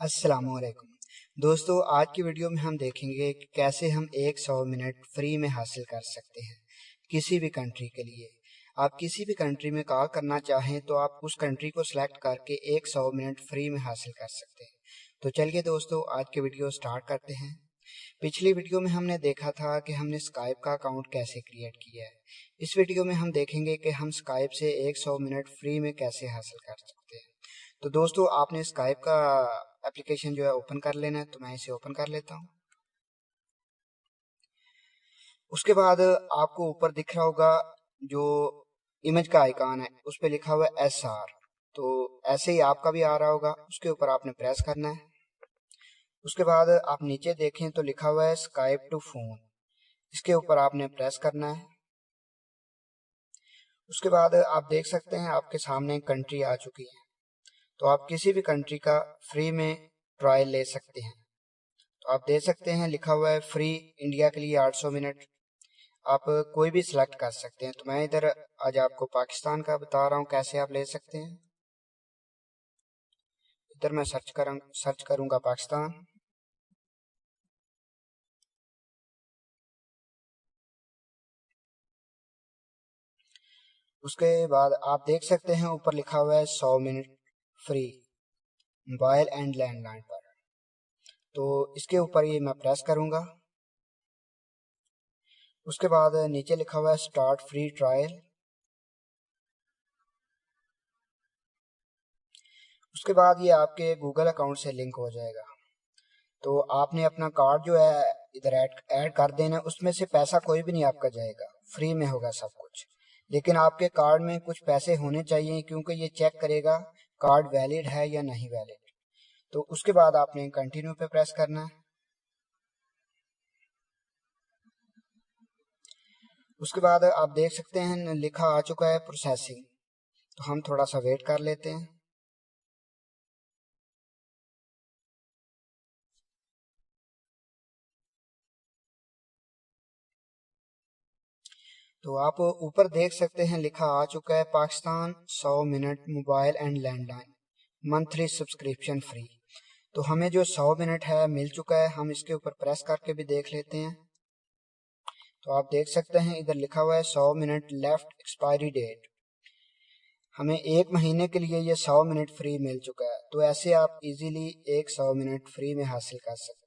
अस्सलाम वालेकुम दोस्तों, आज की वीडियो में हम देखेंगे कि कैसे हम 100 मिनट फ्री में हासिल कर सकते हैं किसी भी कंट्री के लिए। आप किसी भी कंट्री में कॉल करना चाहें तो आप उस कंट्री को सिलेक्ट करके 100 मिनट फ्री में हासिल कर सकते हैं। तो चलिए दोस्तों, आज की वीडियो स्टार्ट करते हैं। पिछली वीडियो में हमने देखा था कि हमने स्काइप का अकाउंट कैसे क्रिएट किया है। इस वीडियो में हम देखेंगे कि हम स्काइप से 100 मिनट फ्री में कैसे हासिल कर सकते हैं। तो दोस्तों, आपने स्काइप का एप्लीकेशन जो है ओपन कर लेना है, तो मैं इसे ओपन कर लेता हूं। उसके बाद आपको ऊपर दिख रहा होगा जो इमेज का आइकॉन है, उस पर लिखा हुआ है SR। तो ऐसे ही आपका भी आ रहा होगा, उसके ऊपर आपने प्रेस करना है। उसके बाद आप नीचे देखें तो लिखा हुआ है स्काइप टू फोन, इसके ऊपर आपने प्रेस करना है। उसके बाद आप देख सकते हैं आपके सामने कंट्री आ चुकी है, तो आप किसी भी कंट्री का फ्री में ट्रायल ले सकते हैं। तो आप दे सकते हैं लिखा हुआ है फ्री इंडिया के लिए 800 मिनट। आप कोई भी सिलेक्ट कर सकते हैं। तो मैं इधर आज आपको पाकिस्तान का बता रहा हूँ कैसे आप ले सकते हैं। इधर मैं सर्च करूंगा पाकिस्तान। उसके बाद आप देख सकते हैं ऊपर लिखा हुआ है 100 minute free mobile and landline पर। तो इसके ऊपर ये मैं प्रेस करूंगा। उसके बाद नीचे लिखा हुआ है स्टार्ट फ्री ट्रायल। उसके बाद ये आपके गूगल अकाउंट से लिंक हो जाएगा। तो आपने अपना कार्ड जो है इधर ऐड कर देना। उसमें से पैसा कोई भी नहीं आपका जाएगा, फ्री में होगा सब कुछ। लेकिन आपके कार्ड में कुछ पैसे होने चाहिए, क्योंकि ये चेक करेगा कार्ड वैलिड है या नहीं वैलिड। तो उसके बाद आपने कंटिन्यू पे प्रेस करना है। उसके बाद आप देख सकते हैं लिखा आ चुका है प्रोसेसिंग। तो हम थोड़ा सा वेट कर लेते हैं। तो आप ऊपर देख सकते हैं लिखा आ चुका है Pakistan 100 minute mobile and landline monthly subscription free. तो हमें जो 100 मिनट है मिल चुका है। हम इसके ऊपर प्रेस करके भी देख लेते हैं। तो आप देख सकते हैं इधर लिखा हुआ है 100 मिनट लेफ्ट एक्सपायरी डेट। हमें 1 महीने के लिए ये 100 मिनट फ्री मिल चुका है। तो ऐसे आप इजीली 100 मिनट फ्री में हासिल कर सकते हैं।